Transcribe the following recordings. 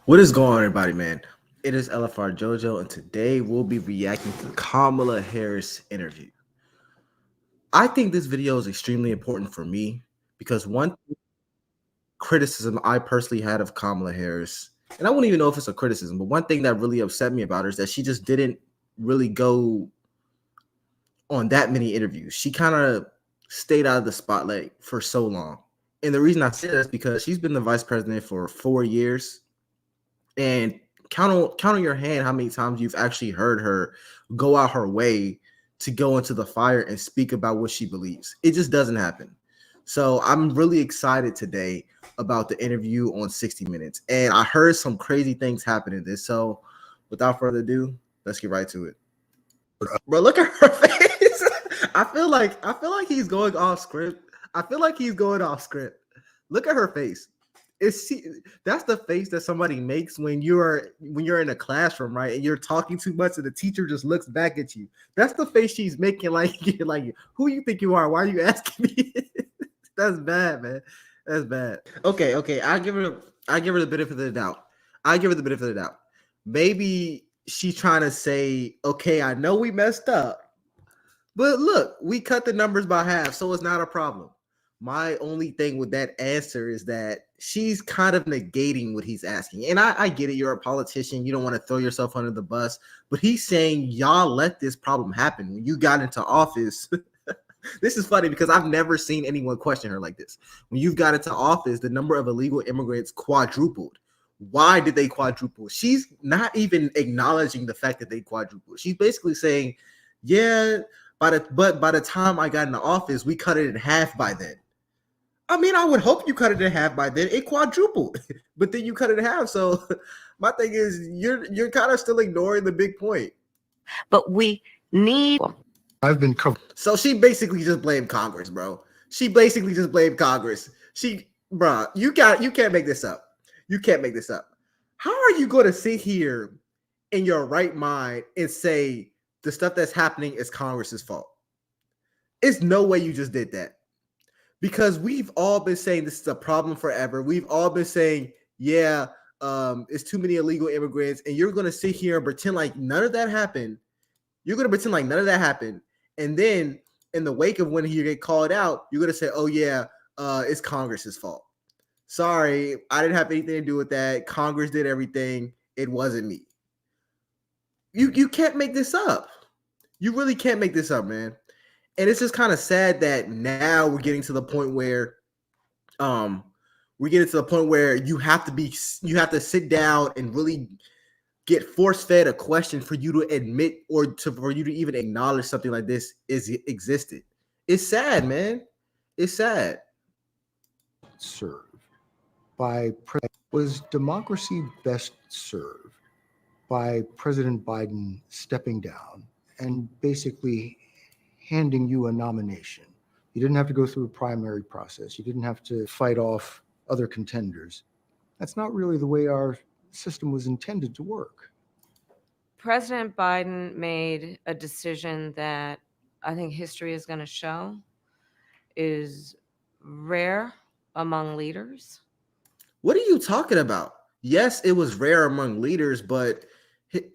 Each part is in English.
What is going on, everybody, man? It is LFR Jojo, and today we'll be reacting to the Kamala Harris interview. I think this video is extremely important for me because one criticism I personally had of Kamala Harris, and I wouldn't even know if it's a criticism, but one thing that really upset me about her is that she just didn't really go on that many interviews. She kind of stayed out of the spotlight for so long. And the reason I say that is because she's been the vice president for 4 years. And count on your hand how many times you've actually heard her go out her way to go into the fire and speak about what she believes. It just doesn't happen. So I'm really excited today about the interview on 60 Minutes. And I heard some crazy things happen in this. So without further ado, let's get right to it. Bro, look at her face. I feel like he's going off script. I feel like he's going off script. Look at her face. That's the face that somebody makes when you're in a classroom, right? And you're talking too much and the teacher just looks back at you. That's the face she's making, like who you think you are? Why are you asking me? That's bad, man. That's bad. Okay. I give her the benefit of the doubt. I give her the benefit of the doubt. Maybe she's trying to say, okay, I know we messed up, but look, we cut the numbers by half, so it's not a problem. My only thing with that answer is that she's kind of negating what he's asking. And I get it. You're a politician. You don't want to throw yourself under the bus. But he's saying y'all let this problem happen. When you got into office, this is funny because I've never seen anyone question her like this. When you've got into office, the number of illegal immigrants quadrupled. Why did they quadruple? She's not even acknowledging the fact that they quadrupled. She's basically saying, yeah, by the time I got into office, we cut it in half by then. I mean, I would hope you cut it in half by then. It quadrupled, but then you cut it in half. So my thing is, you're kind of still ignoring the big point. But we need. I've been covered. So she basically just blamed Congress, bro. She basically just blamed Congress. You can't make this up. You can't make this up. How are you going to sit here in your right mind and say the stuff that's happening is Congress's fault? It's no way you just did that. Because we've all been saying this is a problem forever. We've all been saying, yeah, it's too many illegal immigrants, and you're going to sit here and pretend like none of that happened. You're going to pretend like none of that happened. And then in the wake of when you get called out, you're going to say, oh, yeah, it's Congress's fault. Sorry, I didn't have anything to do with that. Congress did everything. It wasn't me. You can't make this up. You really can't make this up, man. And it's just kind of sad that now we're getting to the point where you have to sit down and really get force-fed a question for you to admit for you to even acknowledge something like this existed. It's sad, man. It's sad. Serve by was democracy best served by President Biden stepping down and basically handing you a nomination. You didn't have to go through a primary process. You didn't have to fight off other contenders. That's not really the way our system was intended to work. President Biden made a decision that I think history is going to show is rare among leaders. What are you talking about? Yes, it was rare among leaders, but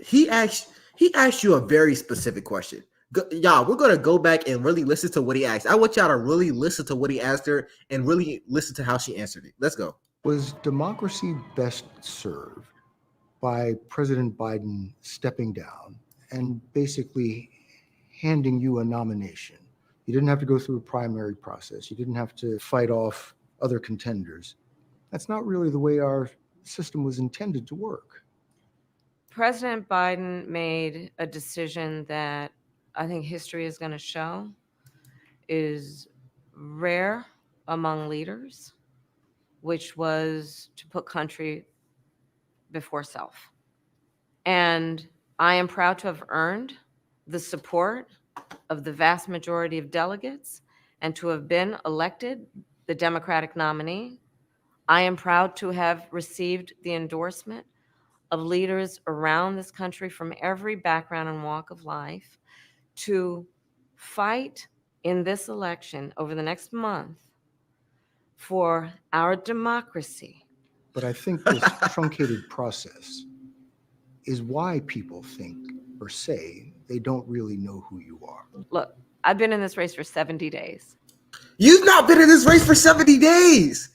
he asked you a very specific question. Y'all, we're going to go back and really listen to what he asked. I want y'all to really listen to what he asked her and really listen to how she answered it. Let's go. Was democracy best served by President Biden stepping down and basically handing you a nomination? You didn't have to go through a primary process. You didn't have to fight off other contenders. That's not really the way our system was intended to work. President Biden made a decision that I think history is going to show is rare among leaders, which was to put country before self. And I am proud to have earned the support of the vast majority of delegates and to have been elected the Democratic nominee. I am proud to have received the endorsement of leaders around this country from every background and walk of life to fight in this election over the next month for our democracy But I think this truncated process is why people think or say they don't really know who you are. Look, I've been in this race for 70 days. You've not been in this race for 70 days.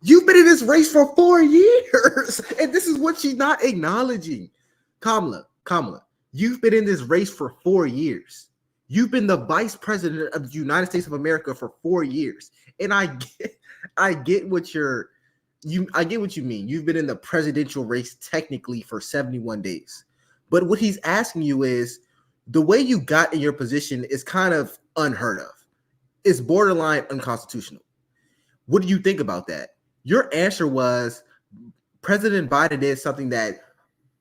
You've been in this race for 4 years. And this is what she's not acknowledging. Kamala, you've been in this race for 4 years. You've been the vice president of the United States of America for 4 years. And I get what I get what you mean. You've been in the presidential race technically for 71 days. But what he's asking you is the way you got in your position is kind of unheard of. It's borderline unconstitutional. What do you think about that? Your answer was President Biden did something that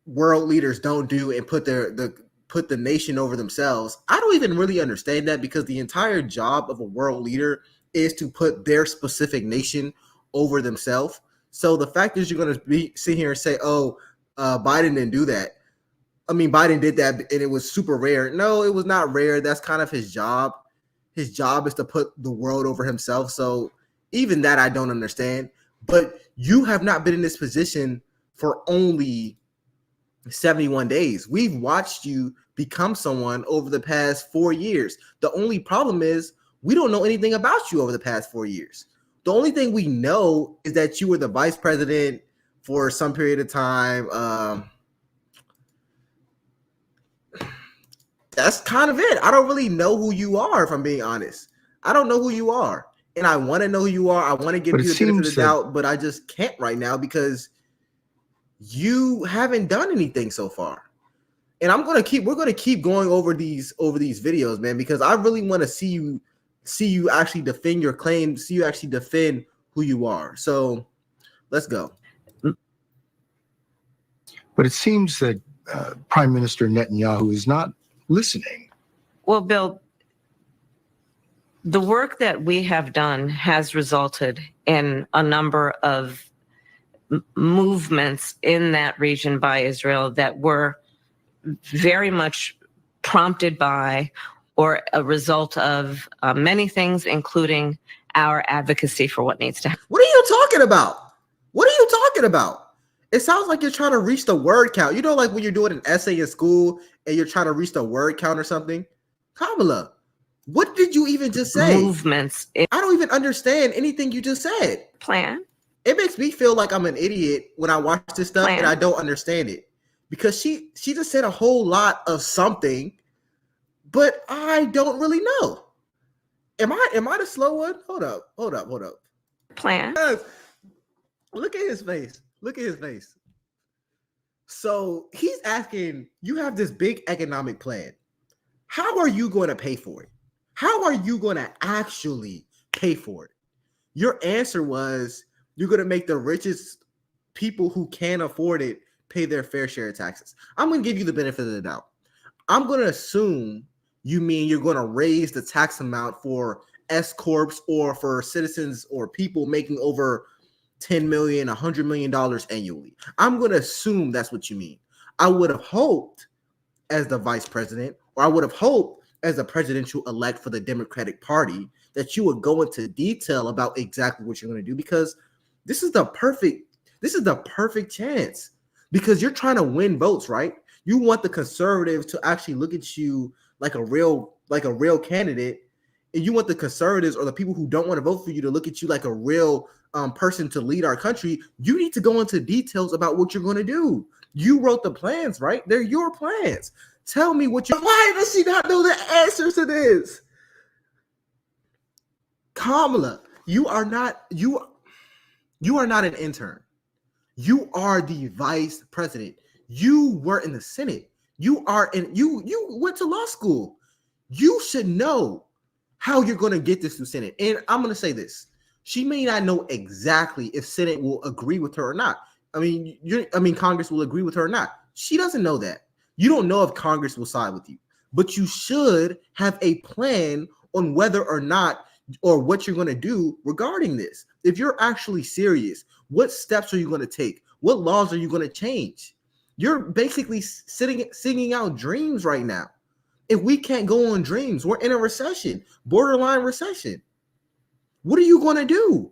world leaders don't do and put the nation over themselves. I don't even really understand that, because the entire job of a world leader is to put their specific nation over themselves. So the fact is, you're going to sit here and say, "Oh, Biden didn't do that." I mean, Biden did that, and it was super rare. No, it was not rare. That's kind of his job. His job is to put the world over himself. So even that, I don't understand. But you have not been in this position for only 71 days. We've watched you become someone over the past 4 years. The only problem is we don't know anything about you over the past 4 years. The only thing we know is that you were the vice president for some period of time. That's kind of it. I don't really know who you are, if I'm being honest. I don't know who you are. And I want to know who you are. I want to give you the benefit of the doubt, but I just can't right now because you haven't done anything so far. And we're going to keep going over these videos, man, because I really want to see you actually defend your claim, see you actually defend who you are. So let's go. But it seems that Prime Minister Netanyahu is not listening. Well, Bill, the work that we have done has resulted in a number of movements in that region by Israel that were very much prompted by or a result of many things, including our advocacy for what needs to happen. What are you talking about? What are you talking about? It sounds like you're trying to reach the word count. You know, like when you're doing an essay in school and you're trying to reach the word count or something? Kamala, what did you even just say? Movements. I don't even understand anything you just said. Plan. It makes me feel like I'm an idiot when I watch this stuff and I don't understand it. Because she just said a whole lot of something, but I don't really know. Am I the slow one? Hold up. Plan. Look at his face. Look at his face. So he's asking, you have this big economic plan. How are you going to pay for it? How are you going to actually pay for it? Your answer was you're going to make the richest people who can afford it pay their fair share of taxes. I'm going to give you the benefit of the doubt. I'm going to assume you mean you're going to raise the tax amount for S corps or for citizens or people making over $10 million, $100 million annually. I'm going to assume that's what you mean. I would have hoped as the vice president, or I would have hoped as a presidential elect for the Democratic Party, that you would go into detail about exactly what you're going to do, because this is the perfect chance, because you're trying to win votes, right? You want the conservatives to actually look at you like a real candidate, and you want the conservatives or the people who don't want to vote for you to look at you like a real person to lead our country. You need to go into details about what you're going to do. You wrote the plans, right? They're your plans. Tell me what you. Why does she not know the answers to this? Kamala, you are not an intern. You are the vice president. You were in the Senate. You went to law school. You should know how you're going to get this through Senate. And I'm going to say this. She may not know exactly if Senate will agree with her or not. Congress will agree with her or not. She doesn't know that. You don't know if Congress will side with you, but you should have a plan on whether or not, or what you're going to do regarding this. If you're actually serious, what steps are you going to take? What laws are you going to change? You're basically singing out dreams right now. If we can't go on dreams, we're in a recession, borderline recession. What are you going to do?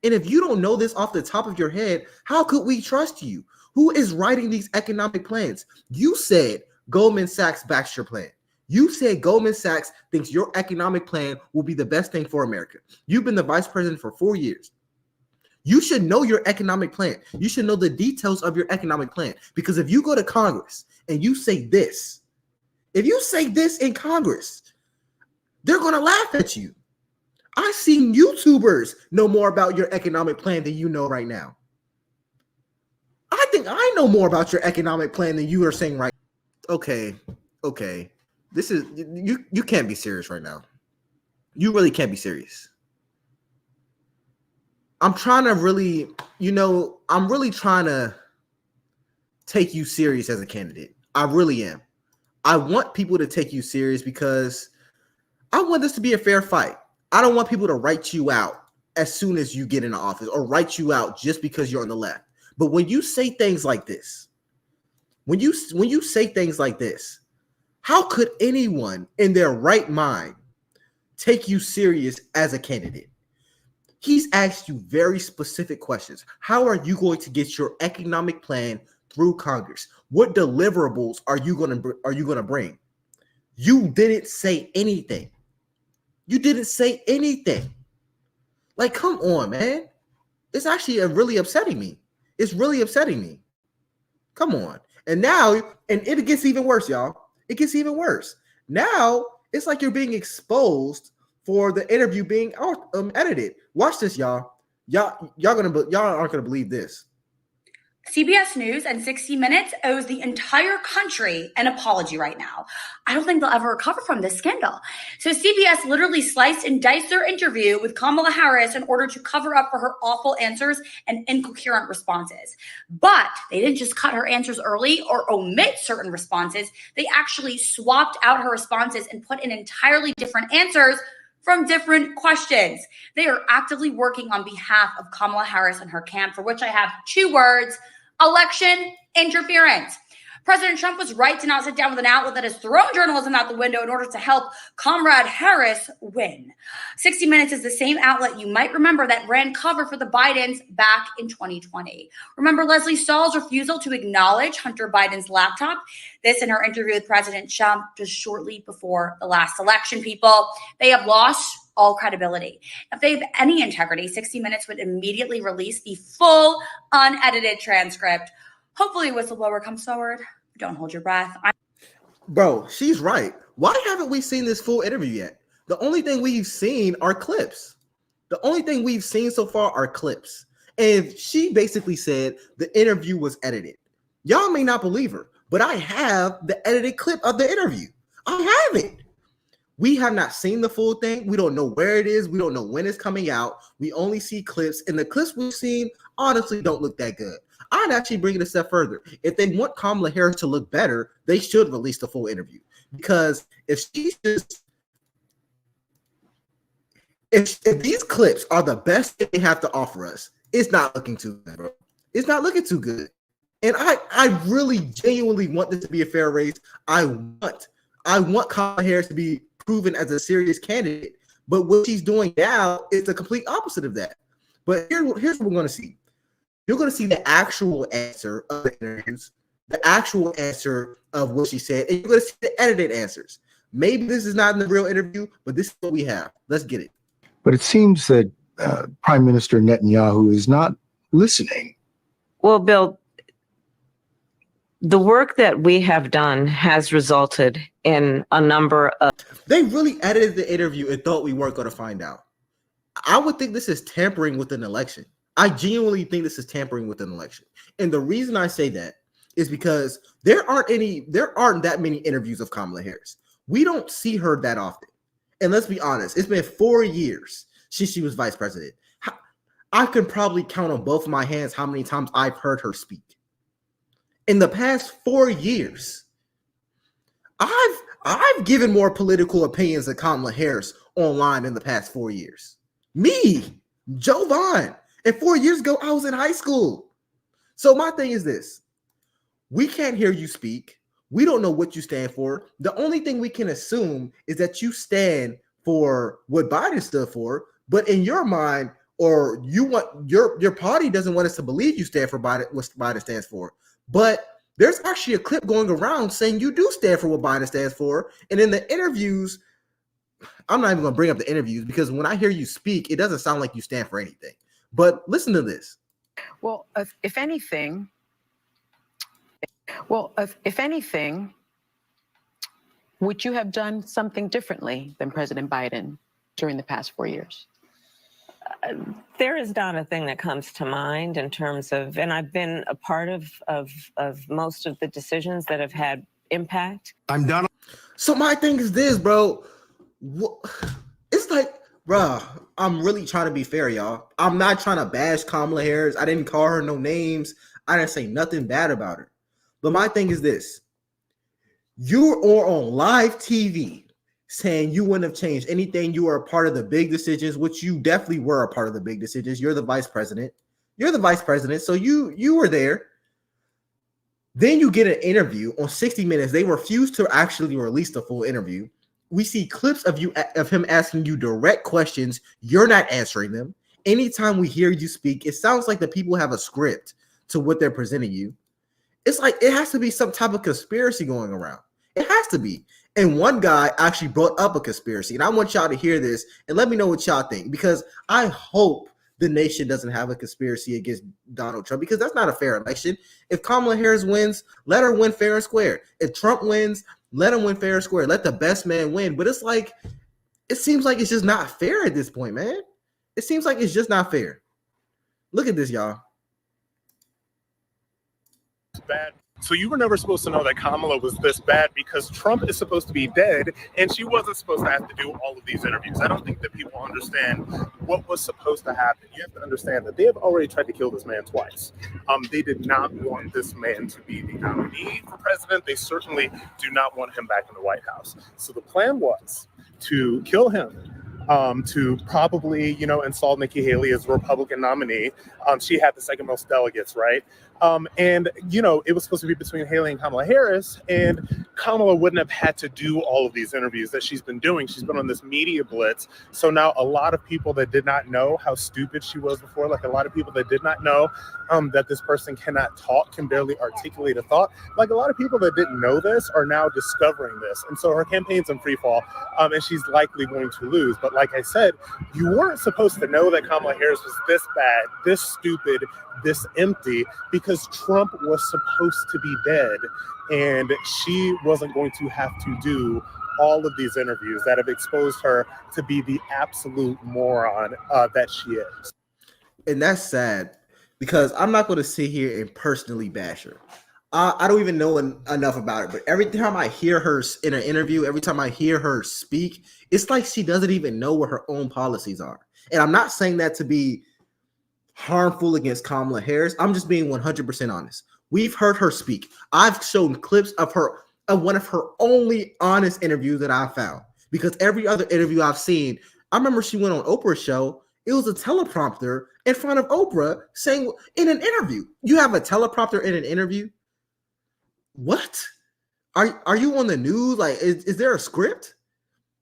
And if you don't know this off the top of your head, how could we trust you? Who is writing these economic plans? You said Goldman Sachs backs your plan. You said Goldman Sachs thinks your economic plan will be the best thing for America. You've been the vice president for 4 years. You should know your economic plan. You should know the details of your economic plan. Because if you go to Congress and you say this, if you say this in Congress, they're going to laugh at you. I've seen YouTubers know more about your economic plan than you know right now. I think I know more about your economic plan than you are saying right now. Okay. This is you can't be serious right now. You really can't be serious. I'm really trying to take you serious as a candidate. I really am. I want people to take you serious because I want this to be a fair fight. I don't want people to write you out as soon as you get into office or write you out just because you're on the left. But when you say things like this, how could anyone in their right mind take you serious as a candidate? He's asked you very specific questions. How are you going to get your economic plan through Congress? What deliverables are you going to bring? You didn't say anything. Like, come on, man. It's actually really upsetting me. Come on. And now, and it gets even worse, y'all. It gets even worse. Now, it's like you're being exposed for the interview being edited. Watch this, y'all. Y'all aren't gonna believe this. CBS News and 60 Minutes owes the entire country an apology right now. I don't think they'll ever recover from this scandal. So CBS literally sliced and diced their interview with Kamala Harris in order to cover up for her awful answers and incoherent responses. But they didn't just cut her answers early or omit certain responses. They actually swapped out her responses and put in entirely different answers from different questions. They are actively working on behalf of Kamala Harris and her camp, for which I have 2 words: election interference. President Trump was right to not sit down with an outlet that has thrown journalism out the window in order to help Comrade Harris win. 60 Minutes is the same outlet you might remember that ran cover for the Bidens back in 2020. Remember Leslie Stahl's refusal to acknowledge Hunter Biden's laptop? This in her interview with President Trump just shortly before the last election, people. They have lost all credibility. If they have any integrity, 60 Minutes would immediately release the full unedited transcript. Hopefully a whistleblower comes forward. Don't hold your breath. Bro, she's right. Why haven't we seen this full interview yet? The only thing we've seen are clips. The only thing we've seen so far are clips. And she basically said the interview was edited. Y'all may not believe her, but I have the edited clip of the interview. I have it. We have not seen the full thing. We don't know where it is. We don't know when it's coming out. We only see clips, and the clips we've seen honestly don't look that good. I'd actually bring it a step further. If they want Kamala Harris to look better, they should release the full interview. Because if these clips are the best they have to offer us, it's not looking too good, bro. It's not looking too good. And I really genuinely want this to be a fair race. I want Kamala Harris to be proven as a serious candidate. But what she's doing now is the complete opposite of that. But here's what we're going to see. You're going to see the actual answer of the interviews, the actual answer of what she said, and you're going to see the edited answers. Maybe this is not in the real interview, but this is what we have. Let's get it. But it seems that Prime Minister Netanyahu is not listening. Well, Bill, the work that we have done has resulted in a number of... They really edited the interview and thought we weren't going to find out. I would think this is tampering with an election. I genuinely think this is tampering with an election. And the reason I say that is because there aren't that many interviews of Kamala Harris. We don't see her that often. And let's be honest, it's been 4 years since she was vice president. I can probably count on both of my hands how many times I've heard her speak. In the past 4 years, I've given more political opinions of Kamala Harris online in the past 4 years. Me, Joe Vaughn. And 4 years ago, I was in high school. So my thing is this. We can't hear you speak. We don't know what you stand for. The only thing we can assume is that you stand for what Biden stood for. But in your mind, or you want your party doesn't want us to believe you stand for Biden, what Biden stands for. But there's actually a clip going around saying you do stand for what Biden stands for. And in the interviews, I'm not even going to bring up the interviews because when I hear you speak, it doesn't sound like you stand for anything. But listen to this. Well, if anything, would you have done something differently than President Biden during the past 4 years? There is not a thing that comes to mind in terms of, and I've been a part of most of the decisions that have had impact. I'm done. So my thing is this, bro. It's like, bro, I'm really trying to be fair, y'all. I'm not trying to bash Kamala Harris. I didn't call her no names. I didn't say nothing bad about her. But my thing is this. You are on live TV saying you wouldn't have changed anything. You were a part of the big decisions, which you definitely were a part of the big decisions. You're the vice president. So you were there. Then you get an interview on 60 Minutes. They refuse to actually release the full interview. We see clips of him asking you direct questions. You're not answering them. Anytime we hear you speak, it sounds like the people have a script to what they're presenting you. It's like it has to be some type of conspiracy going around. It has to be. And one guy actually brought up a conspiracy. And I want y'all to hear this and let me know what y'all think, because I hope the nation doesn't have a conspiracy against Donald Trump, because that's not a fair election. If Kamala Harris wins, let her win fair and square. If Trump wins, let him win fair and square. Let the best man win. But it's like, it seems like it's just not fair at this point, man. It seems like it's just not fair. Look at this, y'all. Bad. So you were never supposed to know that Kamala was this bad because Trump is supposed to be dead and she wasn't supposed to have to do all of these interviews. I don't think that people understand what was supposed to happen. You have to understand that they have already tried to kill this man twice. They did not want this man to be the nominee for president. They certainly do not want him back in the White House. So the plan was to kill him, to probably, install Nikki Haley as Republican nominee. She had the second most delegates, right? And it was supposed to be between Haley and Kamala Harris, and Kamala wouldn't have had to do all of these interviews that she's been doing. She's been on this media blitz. So now a lot of people that did not know how stupid she was before, like a lot of people that did not know that this person cannot talk, can barely articulate a thought, like a lot of people that didn't know this are now discovering this. And so her campaign's in free fall, and she's likely going to lose. But like I said, you weren't supposed to know that Kamala Harris was this bad, this stupid, this empty, because Trump was supposed to be dead and she wasn't going to have to do all of these interviews that have exposed her to be the absolute moron that she is. And that's sad, because I'm not going to sit here and personally bash her. I don't even know enough about it, but every time I hear her in an interview, every time I hear her speak, it's like she doesn't even know what her own policies are. And I'm not saying that to be harmful against Kamala Harris. I'm just being 100% honest. We've heard her speak. I've shown clips of one of her only honest interviews that I found, because every other interview I've seen, I remember she went on Oprah's show. It was a teleprompter in front of Oprah saying in an interview. You have a teleprompter in an interview? What? Are you on the news? Like, is there a script?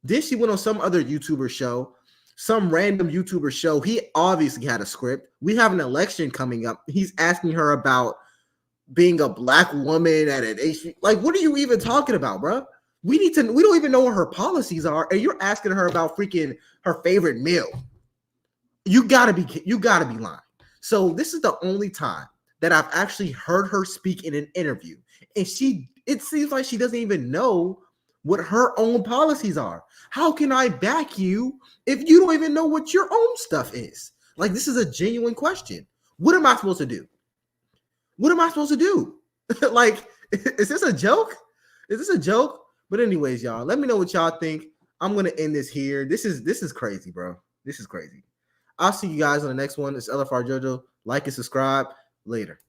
Then she went on some other YouTuber show, some random YouTuber show. He obviously had a script. We have an election coming up. He's asking her about being a black woman at an age. Like, what are you even talking about, bro? We don't even know what her policies are, and you're asking her about freaking her favorite meal. You gotta be lying. So this is the only time that I've actually heard her speak in an interview, and it seems like she doesn't even know what her own policies are. How can I back you if you don't even know what your own stuff is? Like, this is a genuine question. What am I supposed to do? What am I supposed to do? Like, is this a joke? Is this a joke? But anyways, y'all, let me know what y'all think. I'm going to end this here. This is crazy, bro. This is crazy. I'll see you guys on the next one. It's LFR Jojo. Like and subscribe. Later.